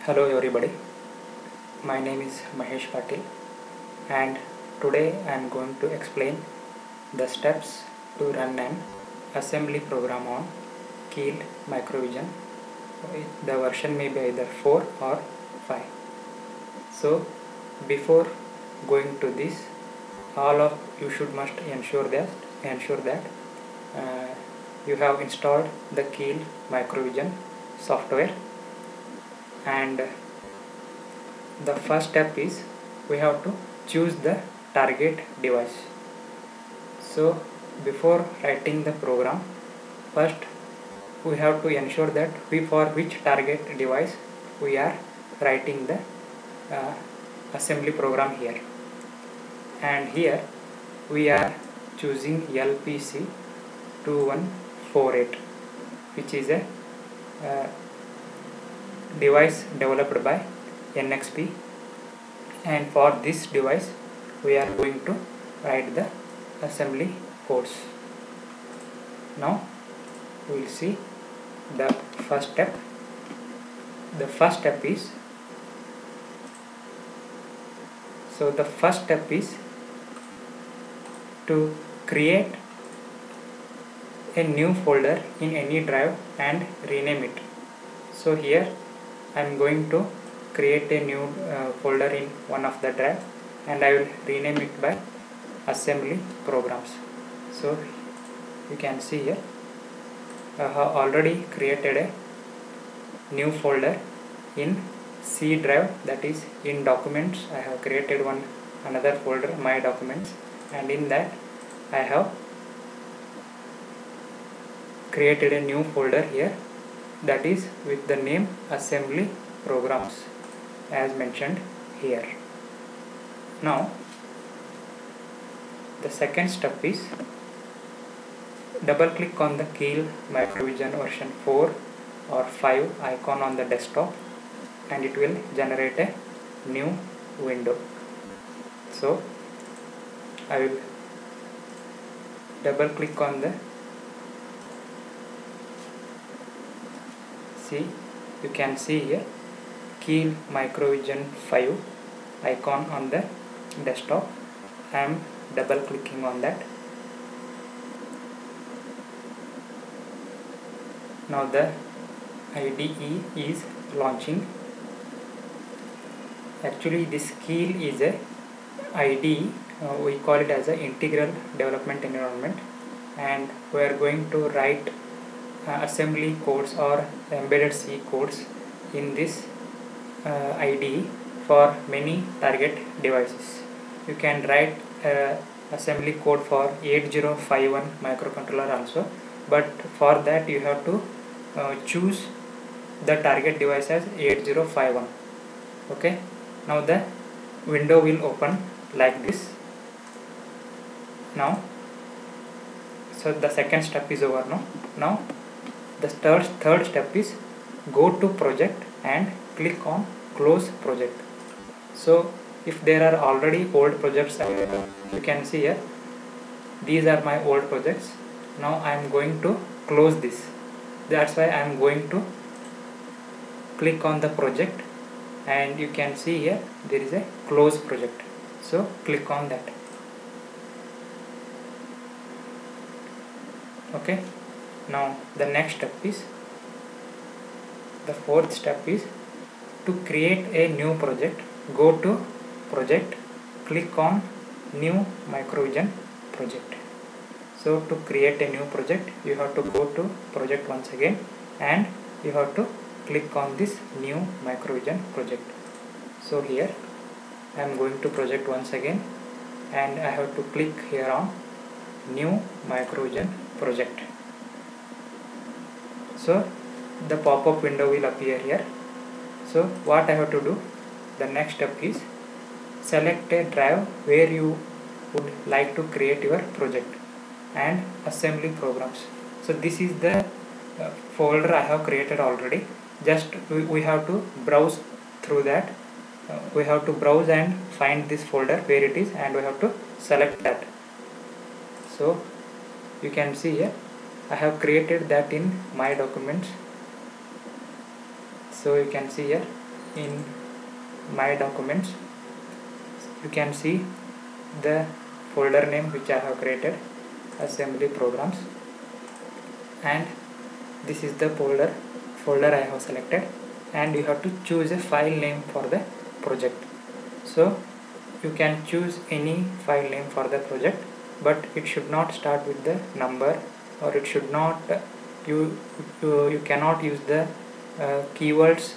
Hello everybody, my name is Mahesh Patil and today I am going to explain the steps to run an assembly program on Keil Microvision. The version may be either 4 or 5. So before going to this, all of you must ensure that uh, you have installed the Keil Microvision software, and the first step is we have to choose the target device. So before writing the program, first we have to ensure that for which target device we are writing the uh, assembly program here. And here we are choosing LPC 2148, which is a device developed by NXP, and for this device we are going to write the assembly codes. Now we will see the first step. The first step is to create a new folder in any drive and rename it. So here I am going to create a new folder in one of the drive, and I will rename it by assembly programs. So you can see here I have already created a new folder in C drive, that is in documents. I have created another folder, my documents, and in that I have created a new folder here, that is with the name assembly programs as mentioned here. Now the second step is double click on the Keil Microvision version 4 or 5 icon on the desktop, and it will generate a new window. So I will double click on the you can see here Keil Microvision 5 icon on the desktop. I am double clicking on that. Now the IDE is launching. Actually this Keil is a IDE, we call it as an integral development environment, and we are going to write assembly codes or embedded C codes in this IDE for many target devices. You can write assembly code for 8051 microcontroller also, but for that you have to choose the target device as 8051. Okay, now the window will open like this. Now so the second step is over. Now the third step is go to project and click on close project. So if there are already old projects available, you can see here these are my old projects. Now I am going to close this. That's why I am going to click on the project, and you can see here there is a close project. So click on that. Okay, now the next step is the fourth step is to create a new project. Go to project, click on new Microvision project. So to create a new project you have to go to project once again, and you have to click on this new Microvision project. So here I am going to project once again, and I have to click here on new Microvision project. So the pop-up window will appear here. So what I have to do, the next step is select a drive where you would like to create your project and assembly programs. So this is the folder I have created already. Just we have to browse through that. We have to browse and find this folder where it is, and we have to select that. So you can see here I have created that in my documents. So you can see here in my documents, you can see the folder name which I have created, assembly programs, and this is the folder I have selected, and you have to choose a file name for the project. So you can choose any file name for the project, but it should not start with the number, or it should not you cannot use the keywords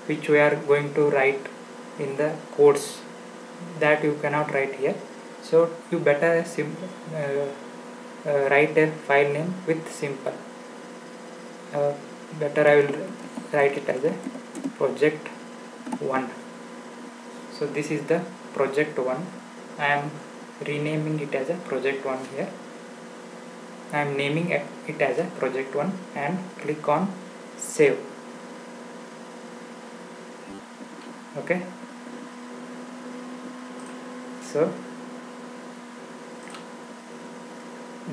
which we are going to write in the codes, that you cannot write here. So you better write a file name with simple. Better I will write it as a project 1. So this is the project 1. I am renaming it as a project 1 here. I am naming it as a project 1 and click on save. Okay. So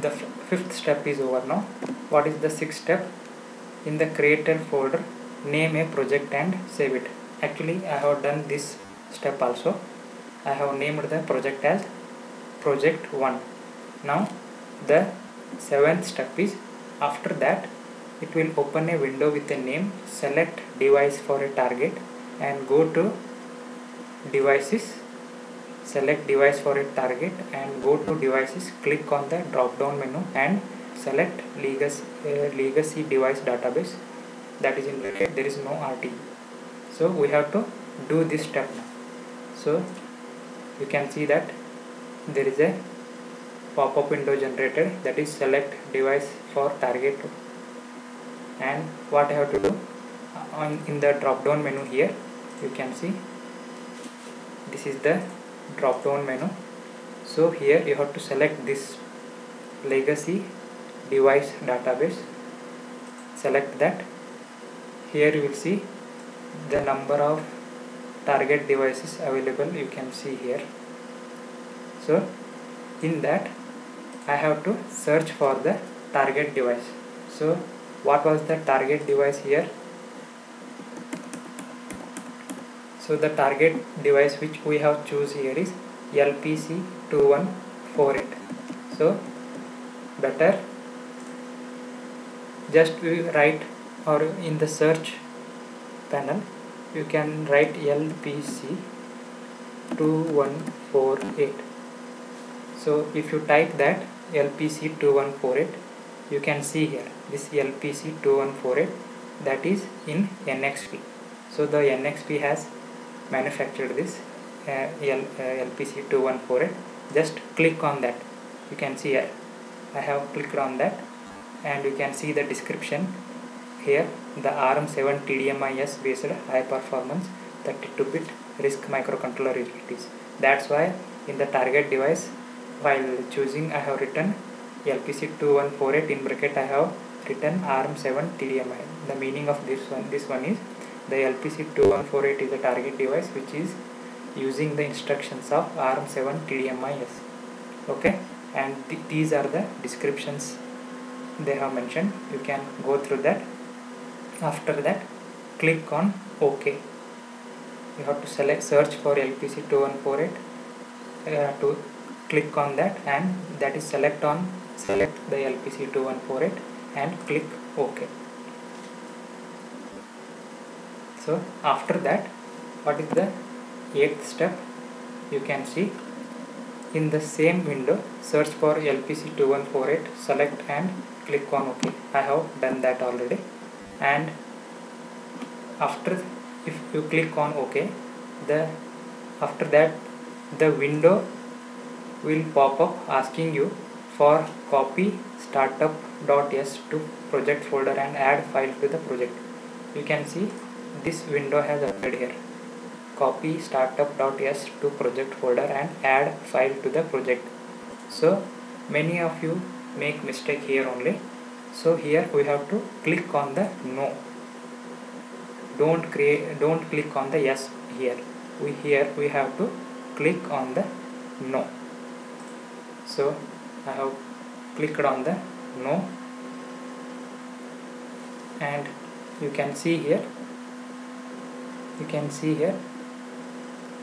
the fifth step is over now. What is the sixth step? In the created folder, name a project and save it. Actually, I have done this step also. I have named the project as project 1. Now the seventh step is, after that it will open a window with a name. Select device for a target and go to devices. Select device for a target and go to devices. Click on the drop down menu and select legacy device database, that is in bracket, there is no RT. So we have to do this step now. So you can see that there is a pop-up window generated, that is select device for target. And what I have to do, in the drop down menu here, you can see this is the drop down menu. So here you have to select this legacy device database, select that. Here you will see the number of target devices available, you can see here. So in that I have to search for the target device. So what was the target device here? So the target device which we have choose here is LPC2148. So better just write, or in the search panel you can write LPC2148. So if you type that LPC2148, you can see here this LPC2148, that is in NXP. So the NXP has manufactured this LPC2148. Just click on that. You can see here I have clicked on that, and you can see the description here. The ARM7 TDMIS based high performance 32-bit RISC microcontroller it is. That's why in the target device, while choosing, I have written LPC2148 in bracket. I have written ARM7 TDMI. The meaning of this one is the LPC2148 is a target device which is using the instructions of ARM7 TDMIS. Okay, and these are the descriptions they have mentioned. You can go through that. After that, click on OK. You have to search for LPC2148. To click on that, and that is select the LPC2148 and click OK. So after that, what is the 8th step? You can see in the same window, search for LPC2148, select and click on OK. I have done that already. And after, if you click on OK, after that the window will pop up asking you for copy startup.s to project folder and add file to the project. You can see this window has appeared here. Copy startup.s to project folder and add file to the project. So many of you make mistake here only. So here we have to click on the no. Don't click on the yes here. We have to click on the no. So I have clicked on the no, and you can see here you can see here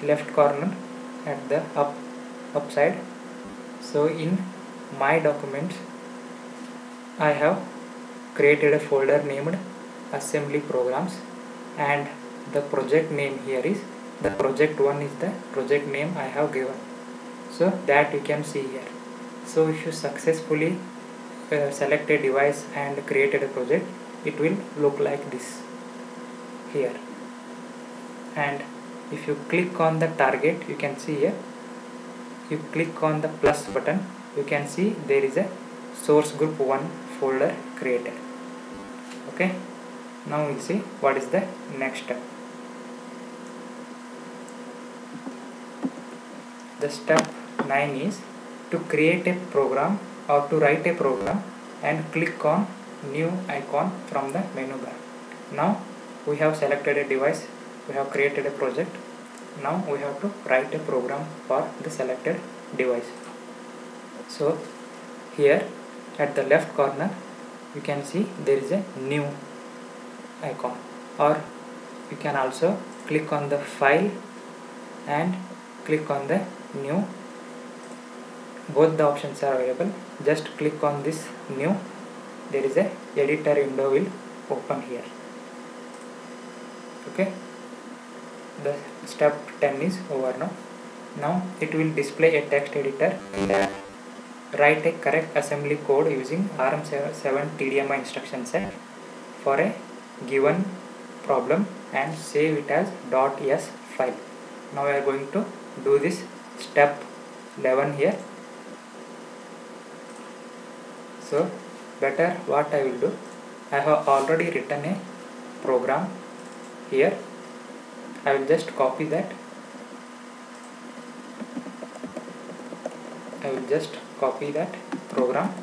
left corner at the up side. So in my documents I have created a folder named assembly programs, and the project name here is the project 1 is the project name I have given, so that you can see here. So if you successfully select a device and created a project, it will look like this here. And if you click on the target, you can see here, you click on the plus button, you can see there is a source group 1 folder created. Okay, now we'll see what is the next step. The step 9 is to create a program or to write a program and click on new icon from the menu bar. Now we have selected a device, we have created a project. Now we have to write a program for the selected device. So here at the left corner you can see there is a new icon, or you can also click on the file and click on the new. Both the options are available. Just click on this new, there is a editor window will open here. Okay, the step 10 is over now. Now it will display a text editor. Write a correct assembly code using ARM7 TDMI instruction set for a given problem and save it as .s file. Now we are going to do this step 11 here. So better what I will do, I have already written a program here. I will just copy that. I will just copy that program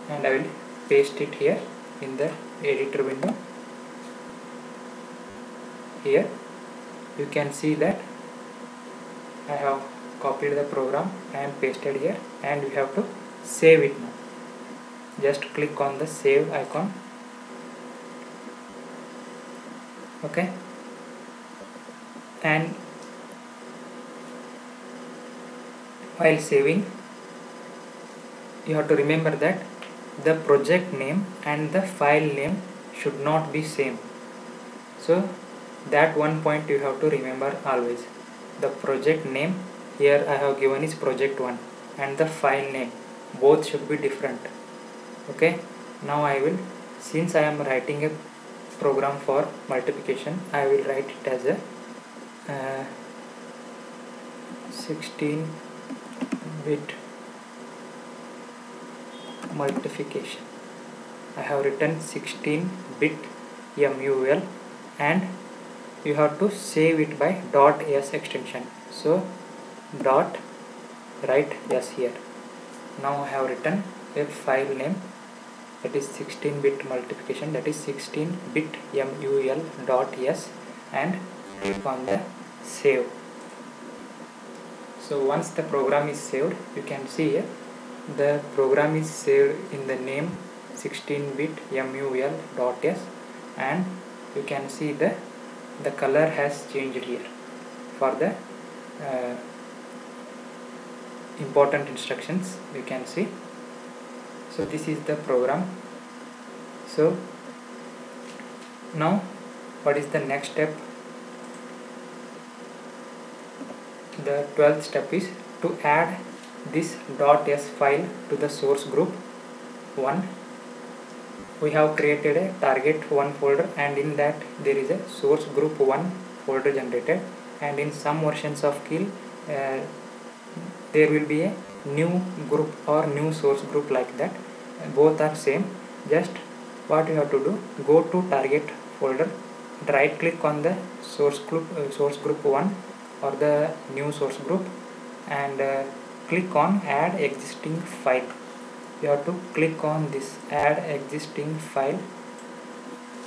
and I will paste it here in the editor window. Here you can see that I have copied the program and pasted here, and we have to save it now. Just click on the save icon. Okay, and while saving you have to remember that the project name and the file name should not be same. So that one point you have to remember always. The project name here I have given is project 1, and the file name both should be different. Okay, now I will, since I am writing a program for multiplication, I will write it as a 16-bit multiplication. I have written 16-bit MUL, and you have to save it by .s extension. So dot write s here. Now I have written a file name, that is 16-bit multiplication, that is 16-bit MUL.s, and click on the save. So once the program is saved, you can see here the program is saved in the name 16-bit MUL.s, and you can see the color has changed here for the important instructions, you can see. So this is the program. So now what is the next step? The 12th step is to add this .s file to the source group 1. We have created a target 1 folder, and in that there is a source group 1 folder generated, and in some versions of Keil there will be a new group or new source group like that. Both are same. Just what you have to do, go to target folder, right click on the source group 1 or the new source group, and click on add existing file. You have to click on this add existing file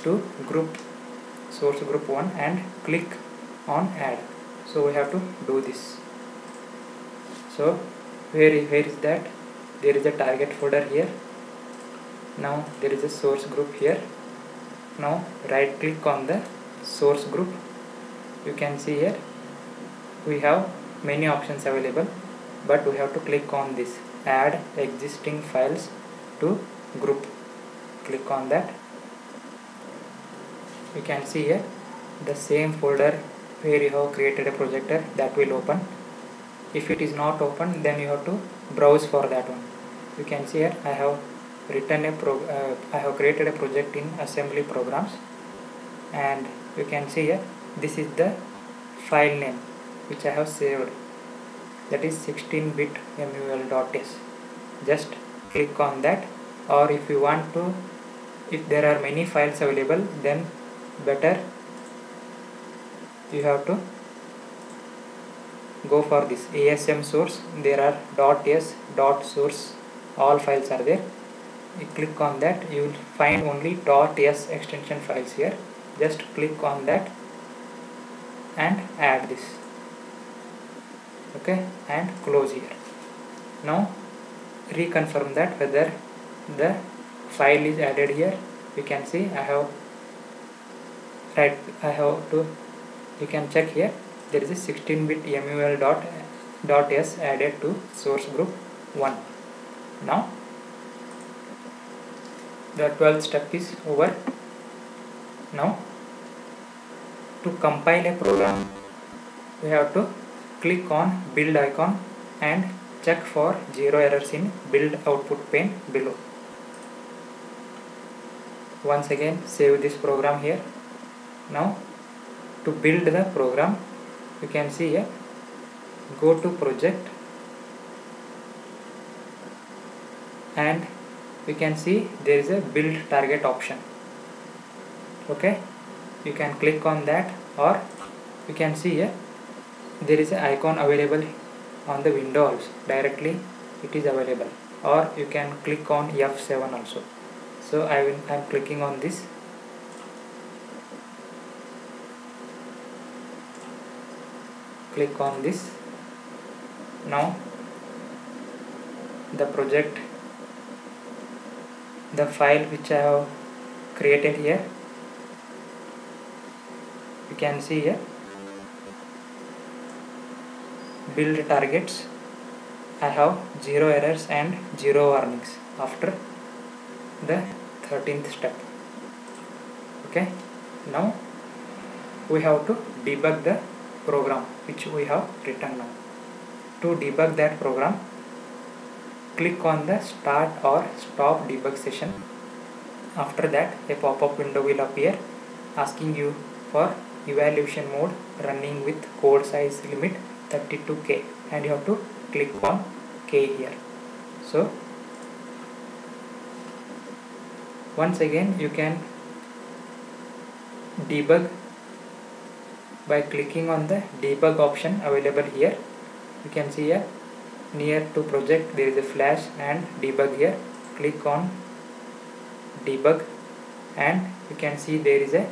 to group source group 1 and click on add. So we have to do this. So where is that? There is a target folder here. Now there is a source group here. Now right click on the source group. You can see here we have many options available, but we have to click on this add existing files to group. Click on that. You can see here the same folder where you have created a projector that will open. If it is not open, then you have to browse for that one. You can see here I have written I have created a project in assembly programs, and you can see here this is the file name which I have saved, that is 16-bit mul.s. Just click on that, or if you want to, if there are many files available, then better you have to go for this ASM source. There are .s, .source, all files are there. You click on that, you will find only .s extension files here. Just click on that and add this. Okay, and close here. Now reconfirm that whether the file is added here. You can see I have you can check here, there is a 16-bit mul.s added to source group 1. Now the 12th step is over. Now to compile a program, we have to click on build icon and check for 0 errors in build output pane below. Once again save this program here. Now to build the program, you can see here, go to project, and you can see there is a build target option. Okay, you can click on that, or you can see here there is an icon available on the window also, directly it is available, or you can click on F7 also. So I am clicking on this. Click on this. Now the project, the file which I have created here, you can see here build targets. I have 0 errors and 0 warnings after the 13th step. Okay, now we have to debug the program which we have written now. To debug that program, click on the start or stop debug session. After that, a pop-up window will appear asking you for evaluation mode running with code size limit 32K, and you have to click on K here. So once again you can debug by clicking on the debug option available here. You can see here near to project there is a flash and debug here. Click on debug, and you can see there is a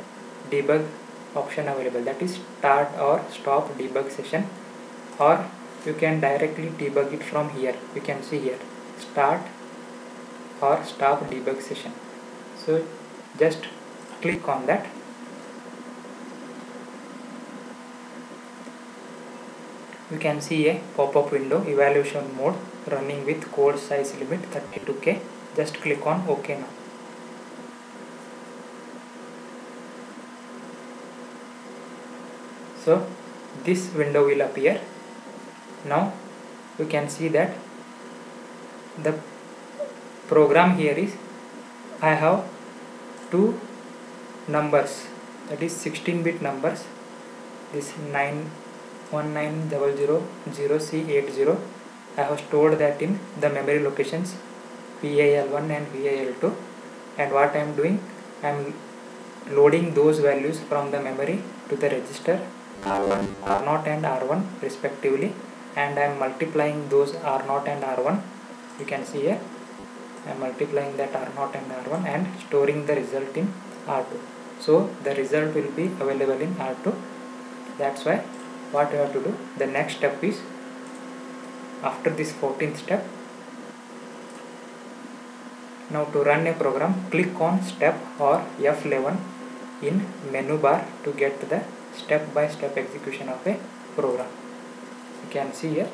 debug option available, that is start or stop debug session, or you can directly debug it from here. You can see here start or stop debug session. So just click on that. You can see a pop-up window, evaluation mode running with code size limit 32K. Just click on OK now. So this window will appear. Now you can see that the program here is, I have two numbers, that is 16-bit numbers, this 91900C80. I have stored that in the memory locations VAL1 and VAL2, and what I am doing, I am loading those values from the memory to the register R1, R0 and R1 respectively, and I am multiplying those R0 and R1. You can see here I am multiplying that R0 and R1 and storing the result in R2. So the result will be available in R2. That's why what you have to do, the next step is, after this 14th step, Now to run a program, click on step or F11 in menu bar to get the step-by-step execution of a program. You can see here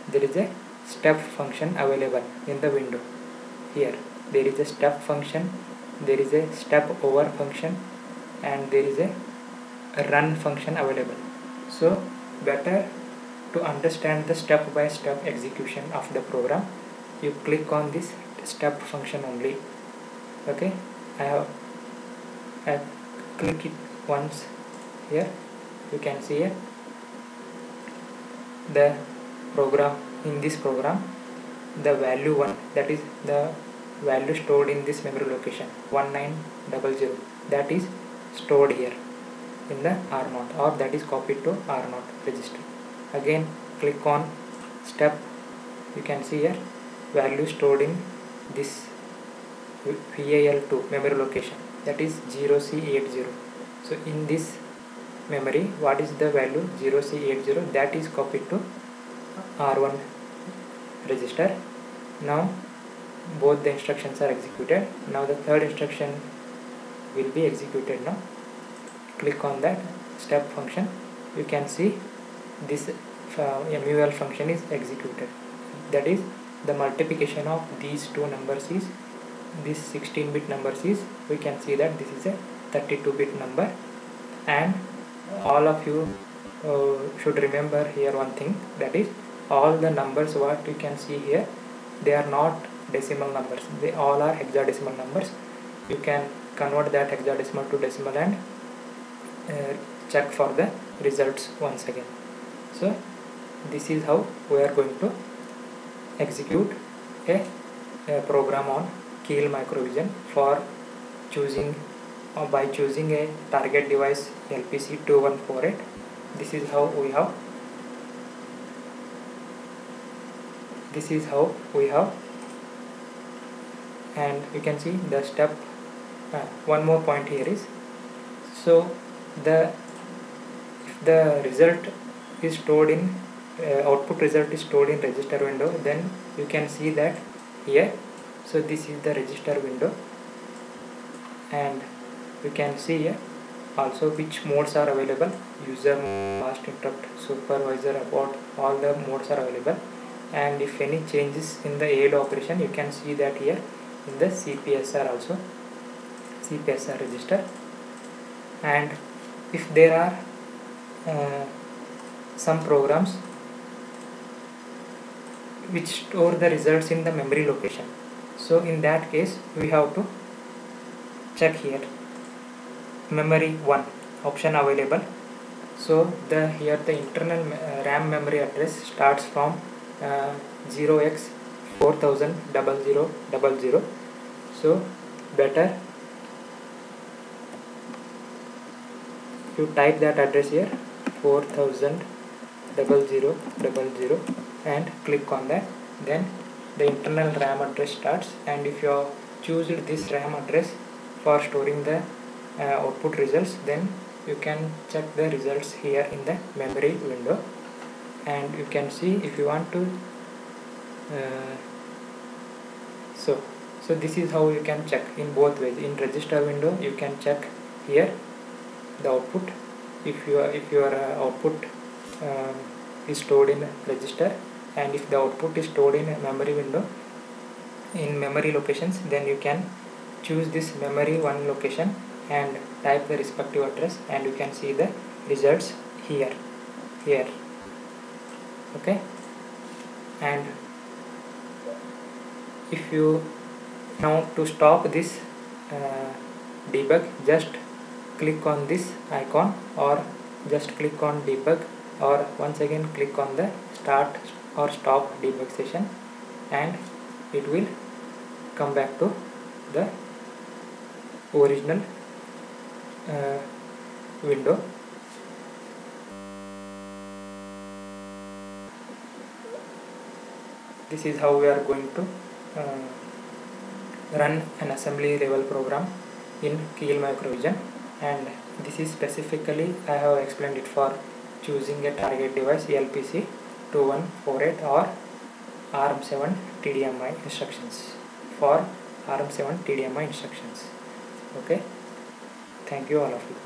there is a step function available in the window. Here there is a step function, there is a step over function, and there is a run function available. So better to understand the step-by-step execution of the program, you click on this step function only. Okay, I click it once. Here you can see here the program. In this program, the value 1, that is the value stored in this memory location 1900, that is stored here in the R0, or that is copied to R0 register. Again click on step. You can see here value stored in this VAL2 memory location, that is 0C80. So in this memory, what is the value 0C80, that is copied to R1 register. Now both the instructions are executed. Now the third instruction will be executed. Now click on that step function. You can see this MUL function is executed, that is the multiplication of these two numbers is this 16-bit numbers is, we can see that this is a 32-bit number. And all of you should remember here one thing, that is all the numbers what you can see here, they are not decimal numbers, they all are hexadecimal numbers. You can convert that hexadecimal to decimal and check for the results once again. So this is how we are going to execute a program on Keil Microvision for choosing by choosing a target device LPC2148. This is how we have, and you can see the step. One more point here is, so if the result is stored in output result is stored in register window, then you can see that here. So this is the register window, and you can see here also which modes are available: user mode, fast interrupt, supervisor, abort, all the modes are available. And if any changes in the ALU operation, you can see that here in the CPSR also, CPSR register. And if there are some programs which store the results in the memory location, so in that case we have to check here memory 1 option available. So here the internal RAM memory address starts from 0x400000. so better you type that address here 400000 and click on that. Then the internal RAM address starts, and if you choose this RAM address for storing the output results, then you can check the results here in the memory window. And you can see if you want to so this is how you can check in both ways. In register window you can check here the output, if your output is stored in register, and if the output is stored in a memory window in memory locations, then you can choose this memory 1 location and type the respective address, and you can see the results here. Okay, and if you now to stop this debug, just click on this icon, or just click on debug, or once again click on the start or stop debug session, and it will come back to the original window. This is how we are going to run an assembly level program in Keil Microvision, and this is specifically I have explained it for choosing a target device LPC2148 or ARM7 TDMI instructions for ARM7 TDMI instructions. Okay, thank you all of you.